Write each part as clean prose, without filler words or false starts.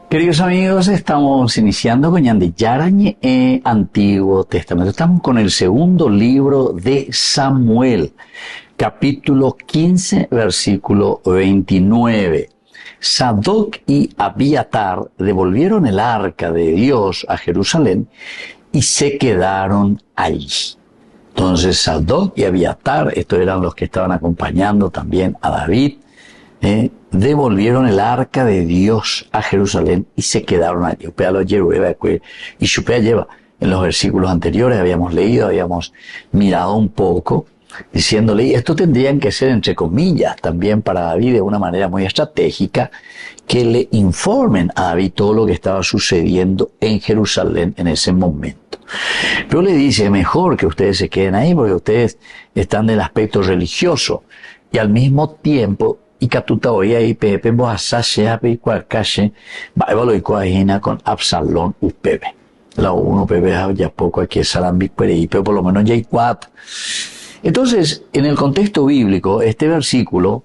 Queridos amigos, estamos iniciando con Yarañe Antiguo Testamento. Estamos con el segundo libro de Samuel, capítulo 15, versículo 29. Sadoc y Abiatar devolvieron el arca de Dios a Jerusalén y se quedaron allí. Entonces Sadoc y Abiatar, estos eran los que estaban acompañando también a David, devolvieron el arca de Dios a Jerusalén y se quedaron allí. Y Shupea lleva, en los versículos anteriores habíamos leído, habíamos mirado un poco, diciéndole, y esto tendrían que ser entre comillas también para David de una manera muy estratégica, que le informen a David todo lo que estaba sucediendo en Jerusalén en ese momento. Pero le dice, mejor que ustedes se queden ahí porque ustedes están del aspecto religioso y al mismo tiempo y Catuta hoy ahí Pepe Boasache Ape Cuacache Baibaloicoajina con Absalón Pepe. La uno Pepe ya poco aquí es Salambic pero por lo menos ya hay cuatro. Entonces, en el contexto bíblico, este versículo,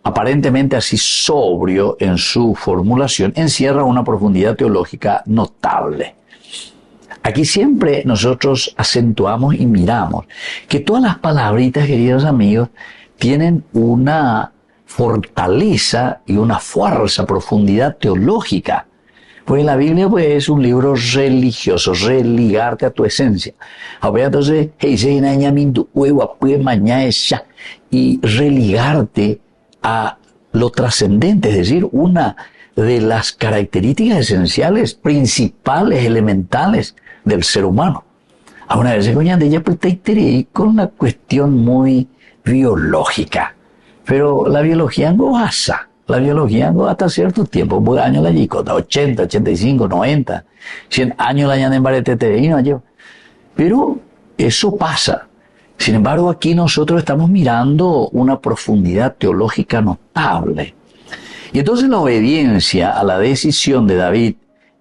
aparentemente así sobrio en su formulación, encierra una profundidad teológica notable. Aquí siempre nosotros acentuamos y miramos que todas las palabritas, queridos amigos, tienen una fortaleza y una fuerza, profundidad teológica. Pues la Biblia pues, es un libro religioso, religarte a tu esencia. Entonces, y religarte a lo trascendente, es decir, una de las características esenciales, principales, elementales del ser humano. A una vez ella pues con una cuestión muy biológica. Pero la biología no pasa. La biología no hasta cierto tiempo. Por años la yicota, 80, 85, 90, 100 años la yan en barete. Pero eso pasa. Sin embargo, aquí nosotros estamos mirando una profundidad teológica notable. Y entonces la obediencia a la decisión de David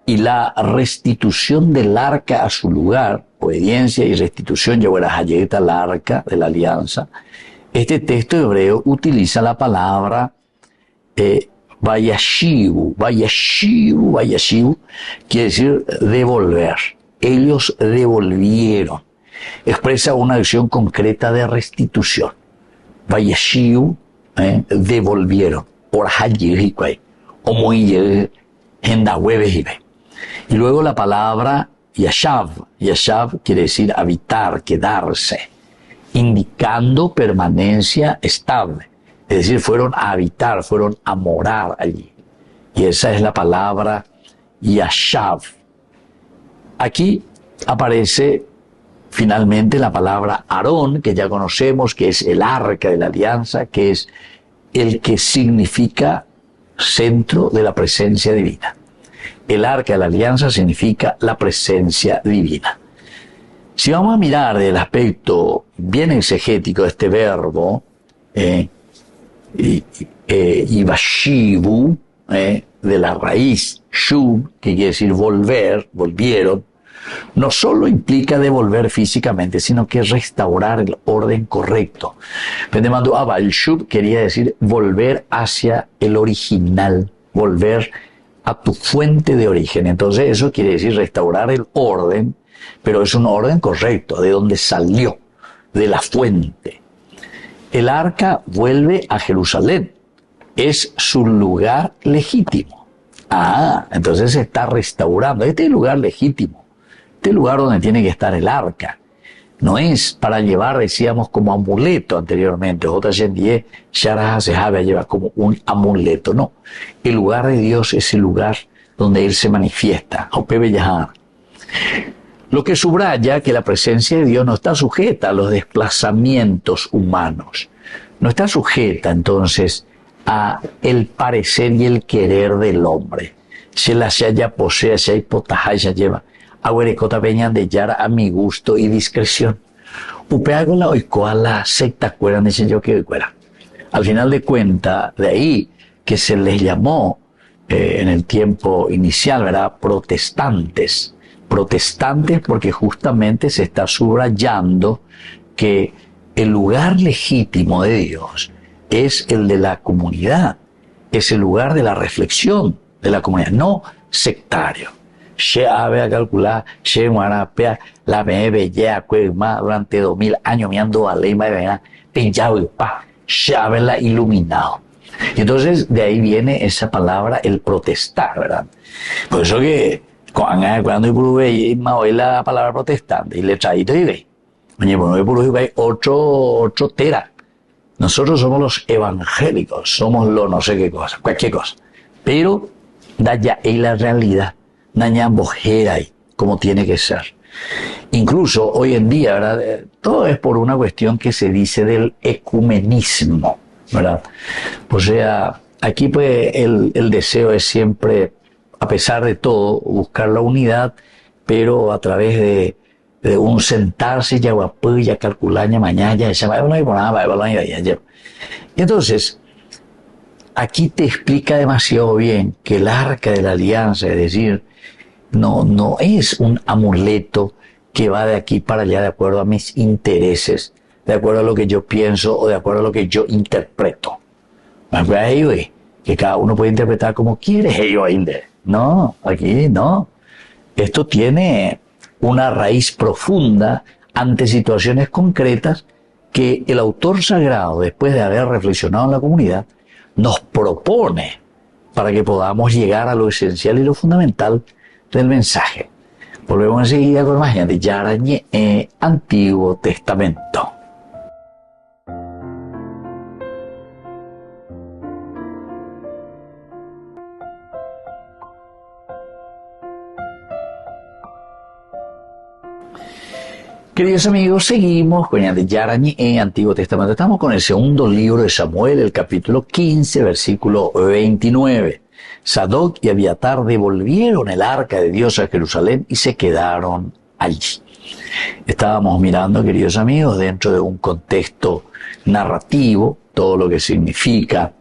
y la restitución del arca a su lugar, obediencia y restitución, llevó a al arca de la alianza. Este texto hebreo utiliza la palabra vayashivu, quiere decir devolver. Ellos devolvieron. Expresa una acción concreta de restitución. Vayashivu, devolvieron. Y luego la palabra yashav. Yashav quiere decir habitar, quedarse, indicando permanencia estable. Es decir, fueron a habitar, fueron a morar allí. Y esa es la palabra yashav. Aquí aparece finalmente la palabra Aarón, que ya conocemos, que es el arca de la alianza, que es el que significa centro de la presencia divina. El arca de la alianza significa la presencia divina. Si vamos a mirar del aspecto bien exegético de este verbo, Ibashivu, de la raíz shub, que quiere decir volver, volvieron, no solo implica devolver físicamente, sino que restaurar el orden correcto. Pendemando Abal shub quería decir volver hacia el original, volver a tu fuente de origen. Entonces eso quiere decir restaurar el orden, pero es un orden correcto, de donde salió, de la fuente. El arca vuelve a Jerusalén, es su lugar legítimo. Entonces se está restaurando. Este es el lugar legítimo, este lugar donde tiene que estar el arca. No es para llevar, decíamos, como amuleto anteriormente. Otra gente ya se lleva como un amuleto. No, el lugar de Dios es el lugar donde Él se manifiesta. Lo que subraya que la presencia de Dios no está sujeta a los desplazamientos humanos. No está sujeta, entonces, a el parecer y el querer del hombre. Se la haya posee, se hay potaja, se lleva. Agüerecota peña de yara a mi gusto y discreción. Upeago la oicoa la secta cueran, dicen yo que cuera. Al final de cuentas, de ahí que se les llamó en el tiempo inicial, ¿verdad? Protestantes porque justamente se está subrayando que el lugar legítimo de Dios es el de la comunidad, es el lugar de la reflexión de la comunidad, no sectario. Se ave a calcular, se muarapea, la me bella, más durante 2000 años mirando a ley, más pinchado y pa, se la iluminado. Y entonces de ahí viene esa palabra, el protestar, ¿verdad? Por eso que cuando yo más hoy la palabra protestante y le traído y ve, oye, bueno, yo hay otro tera. Nosotros somos los evangélicos, somos los no sé qué cosa, cualquier cosa. Pero da ya ahí la realidad, daña bojera ahí, como tiene que ser. Incluso hoy en día, ¿verdad? Todo es por una cuestión que se dice del ecumenismo, ¿verdad? O sea, aquí pues el deseo es siempre, a pesar de todo, buscar la unidad, pero a través de un sentarse ya ya calcular ya mañana ya esa y entonces aquí te explica demasiado bien que el arca de la alianza, es decir, no es un amuleto que va de aquí para allá de acuerdo a mis intereses, de acuerdo a lo que yo pienso o de acuerdo a lo que yo interpreto. Que cada uno puede interpretar como quiere. No, aquí no. Esto tiene una raíz profunda ante situaciones concretas que el autor sagrado, después de haber reflexionado en la comunidad, nos propone para que podamos llegar a lo esencial y lo fundamental del mensaje. Volvemos enseguida con más gente. Yarañe Antiguo Testamento. Queridos amigos, seguimos con Yarañe en Antiguo Testamento. Estamos con el segundo libro de Samuel, el capítulo 15, versículo 29. Sadoc y Abiatar devolvieron el arca de Dios a Jerusalén y se quedaron allí. Estábamos mirando, queridos amigos, dentro de un contexto narrativo, todo lo que significa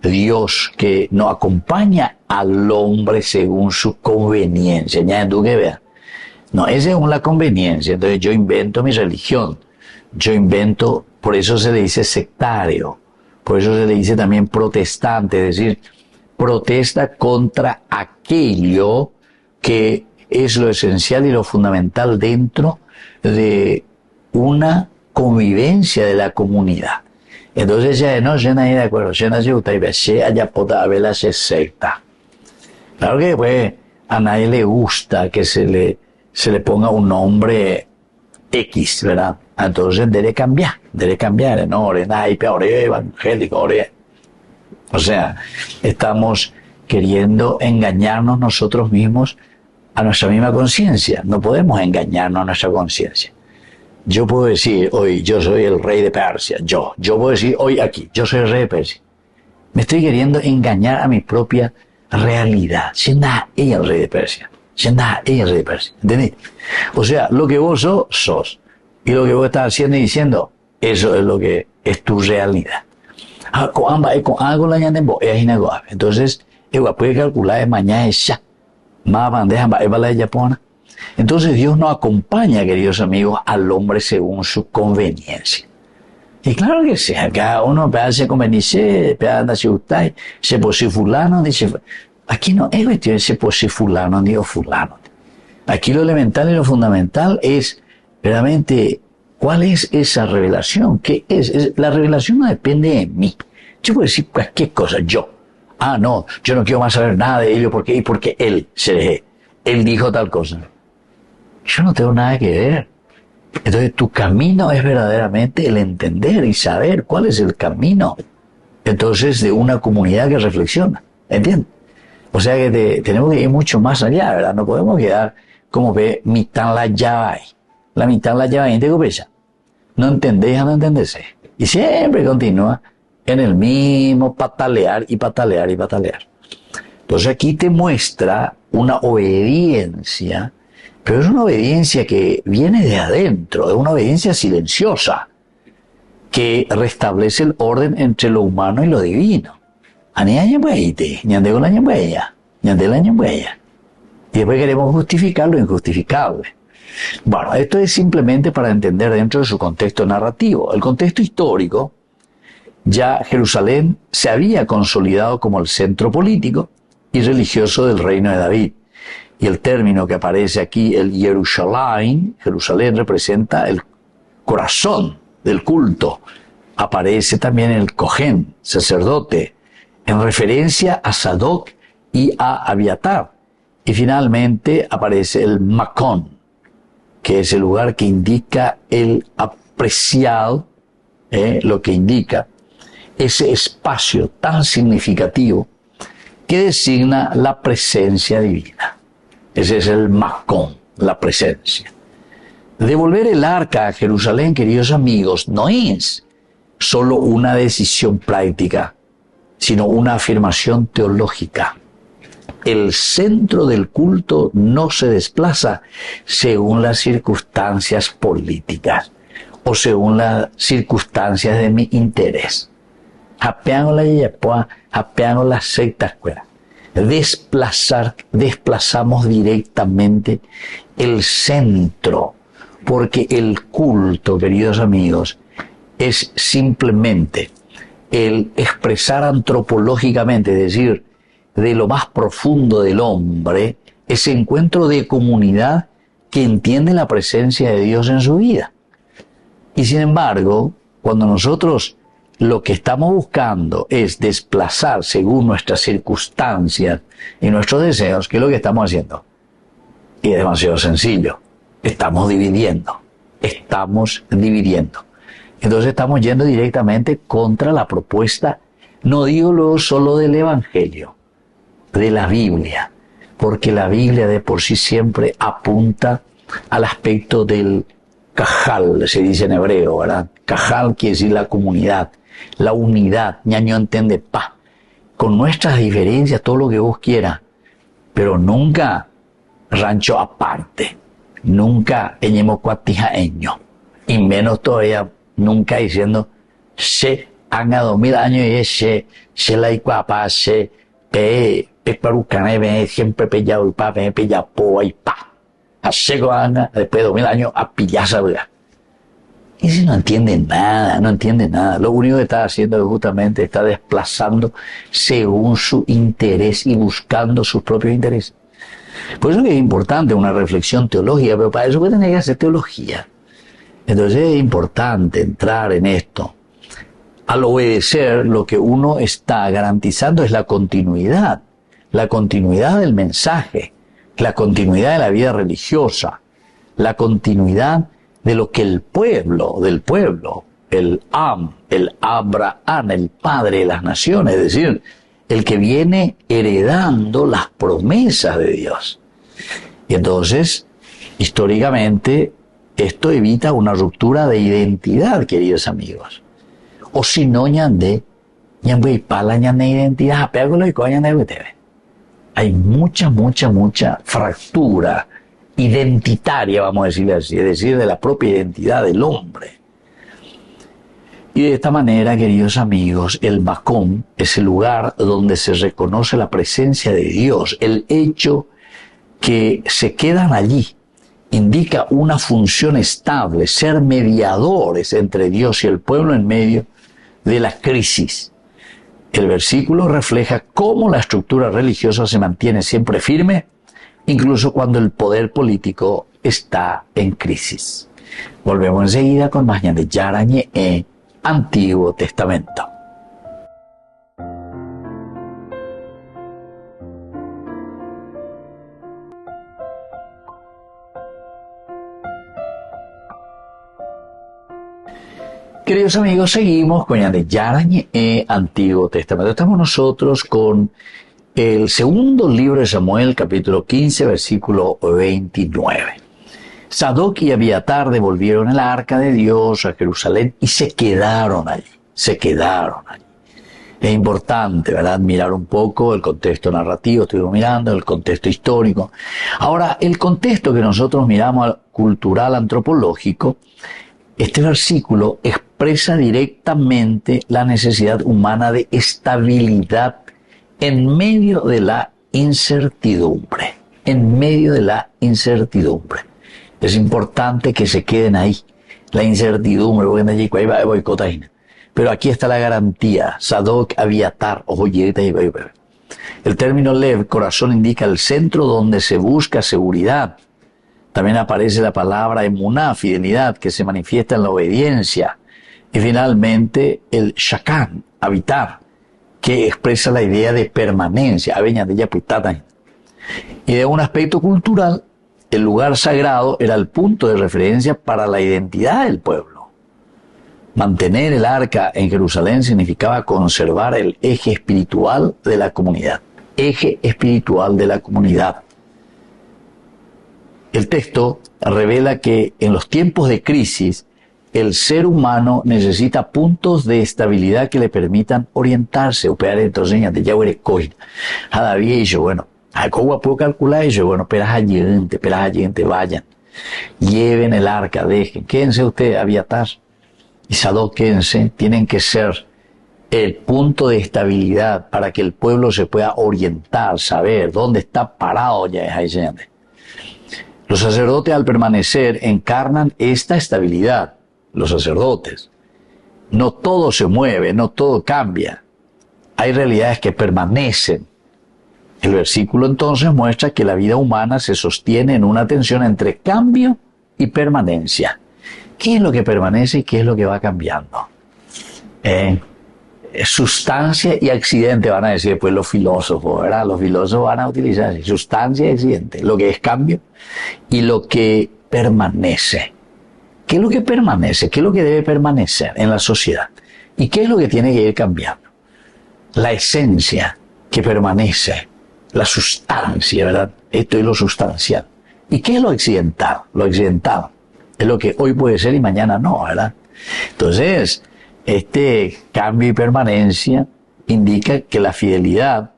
Dios que no acompaña al hombre según su conveniencia. Ya tú que veas. No, es según la conveniencia. Entonces yo invento mi religión. Yo invento, por eso se le dice sectario. Por eso se le dice también protestante. Es decir, protesta contra aquello que es lo esencial y lo fundamental dentro de una convivencia de la comunidad. Entonces ya no, ya nadie de acuerdo. Ya nadie gusta y se haya pota vela se secta. Claro que pues a nadie le gusta que se le ponga un nombre X, ¿verdad? Entonces debe cambiar, ¿no? Ore evangélico, ore. O sea, estamos queriendo engañarnos nosotros mismos a nuestra misma conciencia. No podemos engañarnos a nuestra conciencia. Yo puedo decir hoy, yo soy el rey de Persia. Yo puedo decir hoy aquí, yo soy el rey de Persia. Me estoy queriendo engañar a mi propia realidad. Siendo ella el rey de Persia. ¿Entendés? O sea, lo que vos sos. Y lo que vos estás haciendo y diciendo, eso es lo que es tu realidad. Entonces, puede calcular de mañana ya. Más bandeja, la yapona. Entonces, Dios no acompaña, queridos amigos, al hombre según su conveniencia. Y claro que sí, cada uno hace conveniencia, se posee fulano, dice. Aquí no es cuestión de se posee fulano ni fulano. Aquí lo elemental y lo fundamental es realmente cuál es esa revelación. ¿Qué es? La revelación no depende de mí. Yo puedo decir cualquier cosa, yo. No, yo no quiero más saber nada de ello porque él él dijo tal cosa. Yo no tengo nada que ver. Entonces tu camino es verdaderamente el entender y saber cuál es el camino. Entonces de una comunidad que reflexiona. ¿Entiendes? O sea que tenemos que ir mucho más allá, ¿verdad? No podemos quedar como que mitad la llave. La mitad la llave, ¿te pesa? No entendés a no entenderse. Y siempre continúa en el mismo patalear. Entonces aquí te muestra una obediencia, pero es una obediencia que viene de adentro, es una obediencia silenciosa, que restablece el orden entre lo humano y lo divino. Y después queremos justificar lo injustificable. Bueno, esto es simplemente para entender dentro de su contexto narrativo. El contexto histórico, ya Jerusalén se había consolidado como el centro político, y religioso del reino de David. Y el término que aparece aquí, el Jerusalén, Jerusalén representa el corazón del culto. Aparece también el Cohen, sacerdote, en referencia a Sadoc y a Abiatar. Y finalmente aparece el Macón, que es el lugar que indica el apreciado, lo que indica ese espacio tan significativo que designa la presencia divina. Ese es el Macón, la presencia. Devolver el arca a Jerusalén, queridos amigos, no es solo una decisión práctica, sino una afirmación teológica. El centro del culto no se desplaza según las circunstancias políticas o según las circunstancias de mi interés. Japeando la yepoa, japeando las sectas fuera. Desplazamos directamente el centro, porque el culto, queridos amigos, es simplemente el expresar antropológicamente, es decir, de lo más profundo del hombre, ese encuentro de comunidad que entiende la presencia de Dios en su vida. Y sin embargo, cuando nosotros lo que estamos buscando es desplazar según nuestras circunstancias y nuestros deseos, ¿qué es lo que estamos haciendo? Y es demasiado sencillo. Estamos dividiendo. Entonces estamos yendo directamente contra la propuesta, no digo luego solo del Evangelio, de la Biblia, porque la Biblia de por sí siempre apunta al aspecto del cajal, se dice en hebreo, ¿verdad? Cajal quiere decir la comunidad, la unidad, ñaño entiende, con nuestras diferencias, todo lo que vos quieras, pero nunca rancho aparte, nunca eñemo cuatijaeño, y menos todavía nunca diciendo, se haga 2000 años y se la iguapa, se peparucane, siempre pellado y pellapo y hace después de 2000 años a pillarse, ¿verdad? Y si no entiende nada. Lo único que está haciendo es justamente está desplazando según su interés y buscando sus propios intereses. Por eso que es importante una reflexión teológica, pero para eso tener que hacer teología. Entonces es importante entrar en esto. Al obedecer, lo que uno está garantizando es la continuidad del mensaje, la continuidad de la vida religiosa, la continuidad de lo que el pueblo, el Abraham, el padre de las naciones, es decir, el que viene heredando las promesas de Dios. Y entonces, históricamente, esto evita una ruptura de identidad, queridos amigos. O si no, ñande identidad, hay mucha fractura identitaria, vamos a decirle así, es decir, de la propia identidad del hombre. Y de esta manera, queridos amigos, el Macón es el lugar donde se reconoce la presencia de Dios. El hecho que se quedan allí indica una función estable, ser mediadores entre Dios y el pueblo en medio de la crisis. El versículo refleja cómo la estructura religiosa se mantiene siempre firme, incluso cuando el poder político está en crisis. Volvemos enseguida con más de Yarañe Antiguo Testamento. Queridos amigos, seguimos con Yarañe Antiguo Testamento. Estamos nosotros con el segundo libro de Samuel, capítulo 15, versículo 29. Sadoc y Abiatar devolvieron el arca de Dios a Jerusalén y se quedaron allí. Es importante, ¿verdad?, mirar un poco el contexto narrativo, estuvimos mirando el contexto histórico. Ahora, el contexto que nosotros miramos cultural, antropológico, este versículo expresa directamente la necesidad humana de estabilidad en medio de la incertidumbre. Es importante que se queden ahí. La incertidumbre, pero aquí está la garantía. Sadoc, Abiatar, El término lev, corazón, indica el centro donde se busca seguridad. También aparece la palabra emuná, fidelidad, que se manifiesta en la obediencia. Y finalmente el shakan, habitar, que expresa la idea de permanencia. Y de un aspecto cultural, el lugar sagrado era el punto de referencia para la identidad del pueblo. Mantener el arca en Jerusalén significaba conservar el eje espiritual de la comunidad. Eje espiritual de la comunidad. El texto revela que en los tiempos de crisis, el ser humano necesita puntos de estabilidad que le permitan orientarse, operar entonces de Yahweh Coin. Bueno, ¿cómo puedo calcular eso? Bueno, peras allí, vayan. Lleven el arca, dejen. Quédense ustedes, Abiatar y Sadoc, quédense. Tienen que ser el punto de estabilidad para que el pueblo se pueda orientar, saber dónde está parado ya es ahí. Los sacerdotes, al permanecer, encarnan esta estabilidad. Los sacerdotes. No todo se mueve, no todo cambia. Hay realidades que permanecen. El versículo entonces muestra que la vida humana se sostiene en una tensión entre cambio y permanencia. ¿Qué es lo que permanece y qué es lo que va cambiando? Sustancia y accidente, van a decir después los filósofos, ¿verdad? Los filósofos van a utilizar así, sustancia y accidente, lo que es cambio y lo que permanece. ¿Qué es lo que permanece? ¿Qué es lo que debe permanecer en la sociedad? ¿Y qué es lo que tiene que ir cambiando? La esencia que permanece, la sustancia, ¿verdad? Esto es lo sustancial. ¿Y qué es lo accidental? Lo accidental es lo que hoy puede ser y mañana no, ¿verdad? Entonces, este cambio y permanencia indica que la fidelidad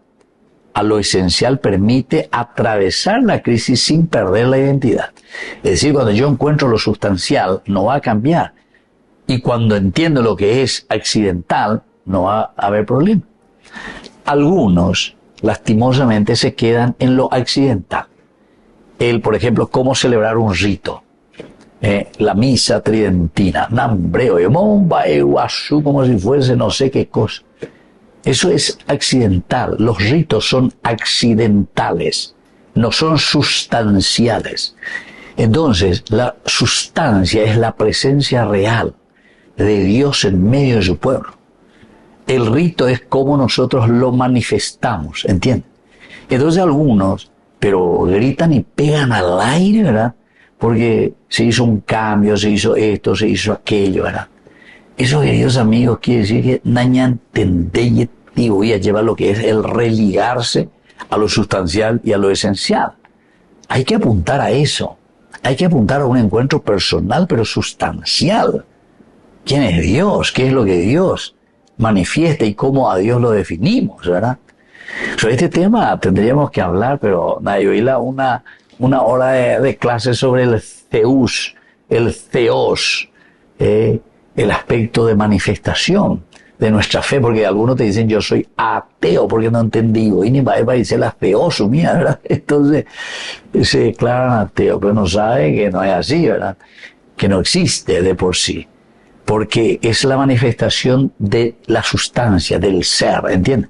a lo esencial permite atravesar la crisis sin perder la identidad. Es decir, cuando yo encuentro lo sustancial, no va a cambiar. Y cuando entiendo lo que es accidental, no va a haber problema. Algunos, lastimosamente, se quedan en lo accidental. Por ejemplo, cómo celebrar un rito. La misa tridentina. Nambreo, como si fuese no sé qué cosa. Eso es accidental. Los ritos son accidentales, no son sustanciales. Entonces, la sustancia es la presencia real de Dios en medio de su pueblo. El rito es como nosotros lo manifestamos, ¿entienden? Entonces algunos, pero gritan y pegan al aire, ¿verdad? Porque se hizo un cambio, se hizo esto, se hizo aquello, ¿verdad? Eso, queridos amigos, quiere decir que nañan tendeye y voy a llevar lo que es el religarse a lo sustancial y a lo esencial. Hay que apuntar a eso. Hay que apuntar a un encuentro personal, pero sustancial. ¿Quién es Dios? ¿Qué es lo que Dios manifiesta y cómo a Dios lo definimos, verdad? Sobre este tema tendríamos que hablar, pero yo oí una hora de clase sobre el theus, el theos, el aspecto de manifestación de nuestra fe, porque algunos te dicen yo soy ateo porque no entendí, y ni va a decir la teosumía, ¿verdad? Entonces se declaran ateos, pero no saben que no es así, ¿verdad? Que no existe de por sí, porque es la manifestación de la sustancia, del ser, ¿entiendes?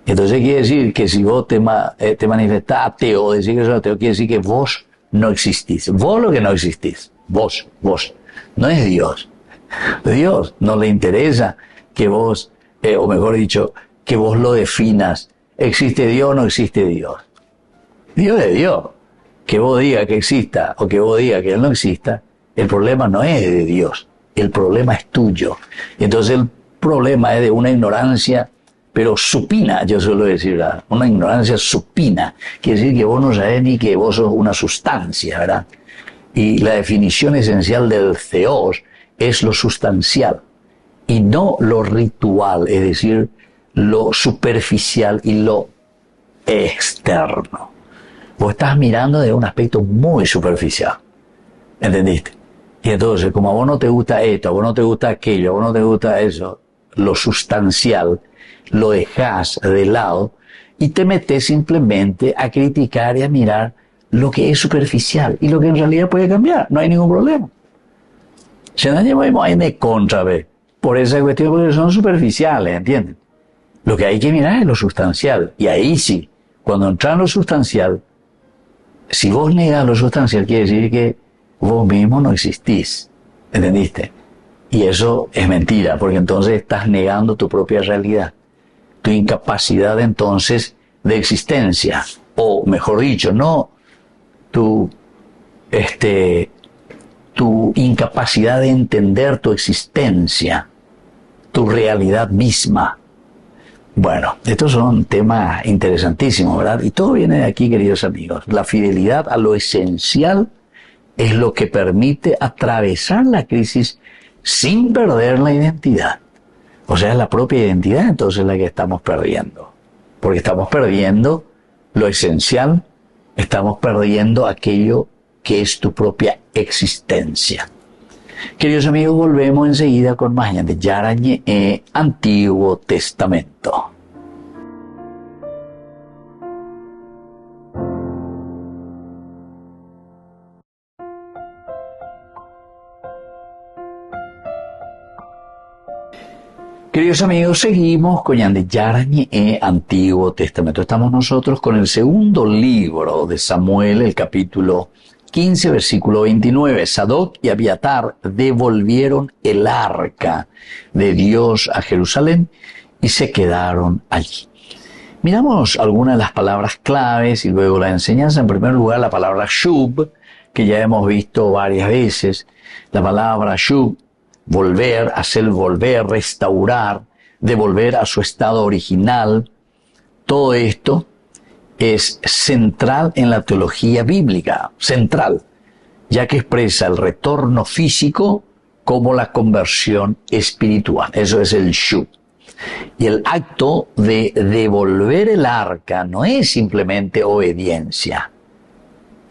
Entonces quiere decir que si vos te manifestás ateo, decir que sos ateo, quiere decir que vos no existís. Vos lo que no existís. Vos. No es Dios. Dios no le interesa que vos, o mejor dicho, que vos lo definas. ¿Existe Dios o no existe Dios? Dios es Dios. Que vos digas que exista o que vos digas que Él no exista, el problema no es de Dios. El problema es tuyo. Entonces el problema es de una ignorancia, pero supina, yo suelo decir, ¿verdad? Una ignorancia supina. Quiere decir que vos no sabés ni que vos sos una sustancia, ¿verdad? Y la definición esencial del theos es lo sustancial y no lo ritual, es decir, lo superficial y lo externo. Vos estás mirando de un aspecto muy superficial, ¿entendiste? Y entonces, como a vos no te gusta esto, a vos no te gusta aquello, a vos no te gusta eso, lo sustancial, lo dejas de lado y te metes simplemente a criticar y a mirar lo que es superficial y lo que en realidad puede cambiar, no hay ningún problema. Se nos llevamos ahí de contra, ¿ve? Por esa cuestión, porque son superficiales, ¿entienden? Lo que hay que mirar es lo sustancial. Y ahí sí, cuando entras en lo sustancial, si vos negas lo sustancial, quiere decir que vos mismo no existís. ¿Entendiste? Y eso es mentira, porque entonces estás negando tu propia realidad, tu incapacidad entonces de existencia, o mejor dicho, no tu, tu incapacidad de entender tu existencia, tu realidad misma. Bueno, estos son temas interesantísimos, ¿verdad? Y todo viene de aquí, queridos amigos. La fidelidad a lo esencial es lo que permite atravesar la crisis sin perder la identidad. O sea, es la propia identidad entonces la que estamos perdiendo. Porque estamos perdiendo lo esencial, estamos perdiendo aquello que es tu propia existencia. Queridos amigos, volvemos enseguida con más de Yarañe Antiguo Testamento. Queridos amigos, seguimos con Yarañe Antiguo Testamento. Estamos nosotros con el segundo libro de Samuel, el capítulo 15, versículo 29. Sadoc y Abiatar devolvieron el arca de Dios a Jerusalén y se quedaron allí. Miramos algunas de las palabras claves y luego la enseñanza. En primer lugar, la palabra shub, que ya hemos visto varias veces. La palabra shub, volver, hacer volver, restaurar, devolver a su estado original. Todo esto es central en la teología bíblica, central, ya que expresa el retorno físico como la conversión espiritual. Eso es el shub. Y el acto de devolver el arca no es simplemente obediencia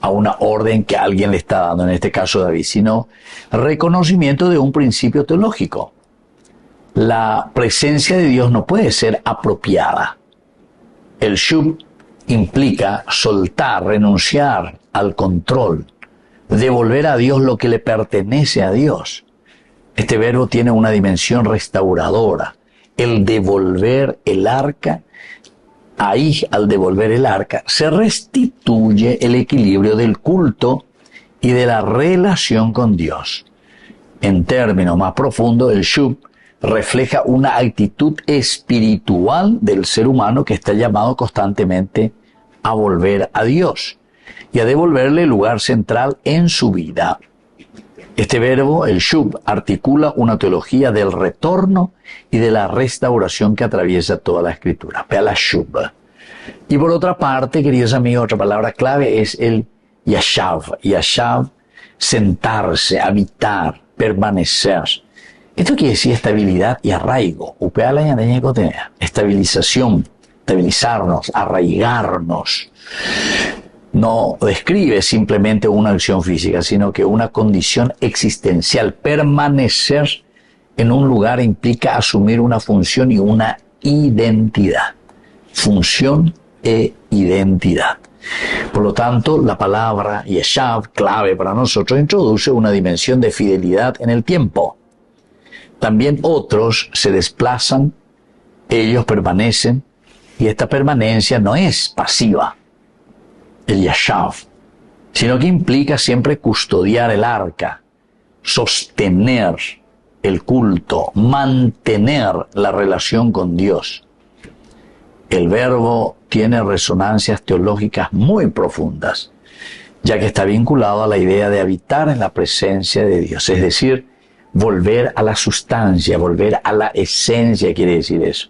a una orden que alguien le está dando, en este caso David, sino reconocimiento de un principio teológico. La presencia de Dios no puede ser apropiada. El shub implica soltar, renunciar al control, devolver a Dios lo que le pertenece a Dios. Este verbo tiene una dimensión restauradora. El devolver el arca, ahí al devolver el arca, se restituye el equilibrio del culto y de la relación con Dios. En términos más profundos, el shub refleja una actitud espiritual del ser humano que está llamado constantemente a volver a Dios y a devolverle el lugar central en su vida. Este verbo, el shub, articula una teología del retorno y de la restauración que atraviesa toda la Escritura. Vea la shub. Y por otra parte, queridos amigos, otra palabra clave es el yashav. Yashav, sentarse, habitar, permanecer. Esto quiere decir estabilidad y arraigo. Estabilización, estabilizarnos, arraigarnos. No describe simplemente una acción física, sino que una condición existencial. Permanecer en un lugar implica asumir una función y una identidad. Función e identidad. Por lo tanto, la palabra yeshav, clave para nosotros, introduce una dimensión de fidelidad en el tiempo. También otros se desplazan, ellos permanecen, y esta permanencia no es pasiva, el yashav, sino que implica siempre custodiar el arca, sostener el culto, mantener la relación con Dios. El verbo tiene resonancias teológicas muy profundas, ya que está vinculado a la idea de habitar en la presencia de Dios, es decir, volver a la sustancia, volver a la esencia, quiere decir eso.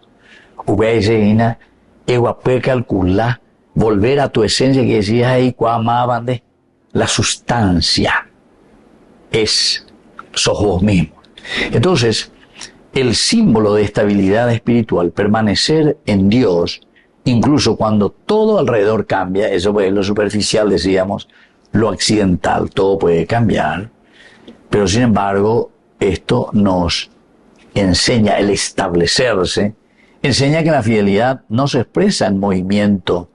Calcular, volver a tu esencia, que decías ahí, la sustancia sos vos mismo. Entonces, el símbolo de estabilidad espiritual, permanecer en Dios, incluso cuando todo alrededor cambia, eso es lo superficial, decíamos, lo accidental, todo puede cambiar, pero sin embargo, esto nos enseña el establecerse, enseña que la fidelidad no se expresa en movimiento,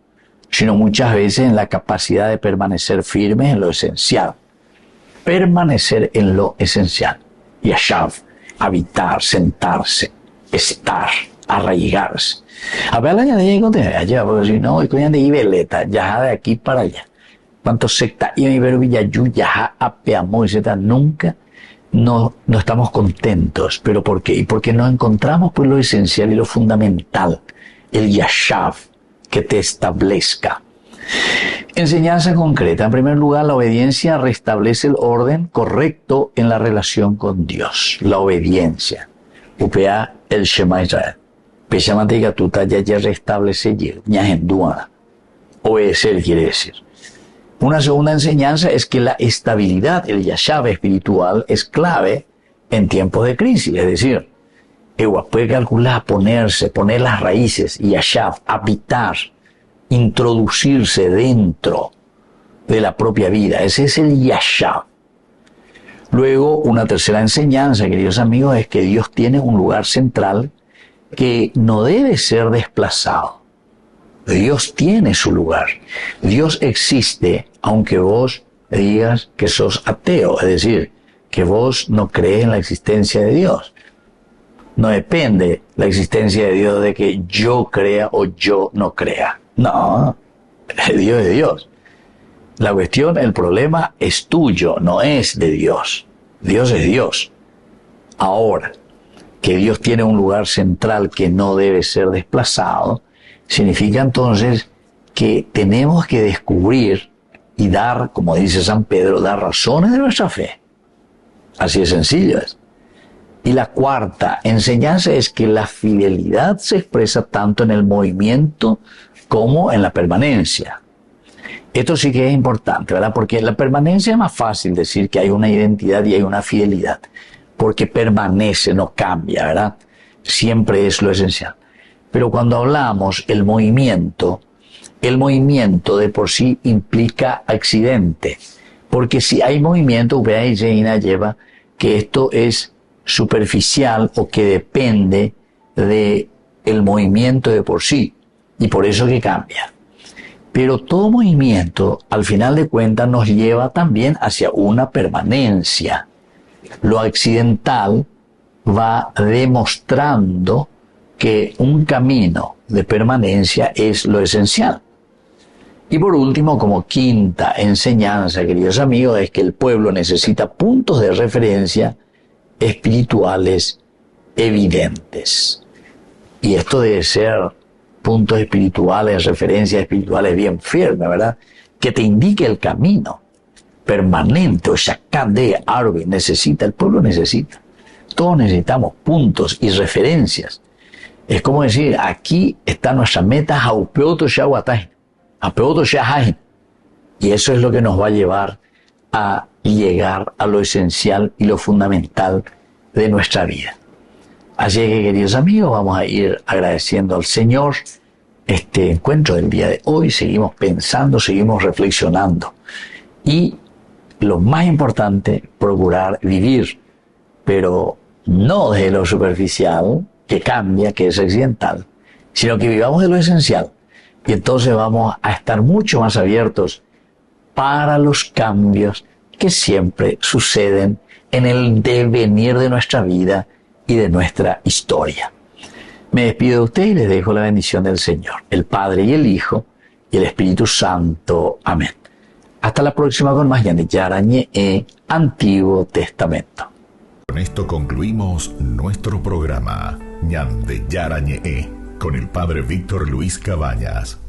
sino muchas veces en la capacidad de permanecer firmes en lo esencial. Permanecer en lo esencial. Yashav, habitar, sentarse, estar, arraigarse. A ver, la de allá, porque si no, y coñan de Ibeleta, ya de aquí para allá. Cuántos secta y mi pero Villayu, ya apeamos, etc. Nunca no estamos contentos. ¿Pero por qué? Y porque no encontramos pues lo esencial y lo fundamental, el Yashav, que te establezca. Enseñanza concreta. En primer lugar, la obediencia restablece el orden correcto en la relación con Dios. La obediencia. Upea el Shema Israel. Peshamante que tú ya restablece ñajenduana. Obedecer quiere decir. Una segunda enseñanza es que la estabilidad, el yashav espiritual, es clave en tiempos de crisis. Es decir, Ewa puede calcular, poner las raíces, yashav, habitar, introducirse dentro de la propia vida. Ese es el yashav. Luego, una tercera enseñanza, queridos amigos, es que Dios tiene un lugar central que no debe ser desplazado. Dios tiene su lugar. Dios existe aunque vos digas que sos ateo, es decir, que vos no crees en la existencia de Dios. No depende la existencia de Dios de que yo crea o yo no crea. No, Dios es Dios. La cuestión, el problema es tuyo, no es de Dios. Dios es Dios. Ahora, que Dios tiene un lugar central que no debe ser desplazado, significa entonces que tenemos que descubrir y dar, como dice San Pedro, dar razones de nuestra fe. Así de sencillo es. Y la cuarta enseñanza es que la fidelidad se expresa tanto en el movimiento como en la permanencia. Esto sí que es importante, ¿verdad? Porque en la permanencia es más fácil decir que hay una identidad y hay una fidelidad, porque permanece, no cambia, ¿verdad? Siempre es lo esencial. Pero cuando hablamos el movimiento de por sí implica accidente. Porque si hay movimiento, Ubea Reina lleva que esto es superficial o que depende de el movimiento de por sí. Y por eso que cambia. Pero todo movimiento, al final de cuentas, nos lleva también hacia una permanencia. Lo accidental va demostrando que un camino de permanencia es lo esencial. Y por último, como quinta enseñanza, queridos amigos, es que el pueblo necesita puntos de referencia espirituales evidentes. Y esto debe ser puntos espirituales, referencias espirituales bien firmes, ¿verdad? Que te indique el camino permanente, o shakad de Arbi, el pueblo necesita. Todos necesitamos puntos y referencias. Es como decir, aquí está nuestra meta, y eso es lo que nos va a llevar a llegar a lo esencial y lo fundamental de nuestra vida. Así que, queridos amigos, vamos a ir agradeciendo al Señor este encuentro del día de hoy. Seguimos pensando, seguimos reflexionando. Y lo más importante, procurar vivir, pero no de lo superficial, que cambia, que es accidental, sino que vivamos de lo esencial. Y entonces vamos a estar mucho más abiertos para los cambios que siempre suceden en el devenir de nuestra vida y de nuestra historia. Me despido de usted y les dejo la bendición del Señor, el Padre y el Hijo y el Espíritu Santo. Amén. Hasta la próxima con más Ñande Yarañe Antiguo Testamento. Con esto concluimos nuestro programa Ñande Yarañe con el Padre Víctor Luis Cabañas.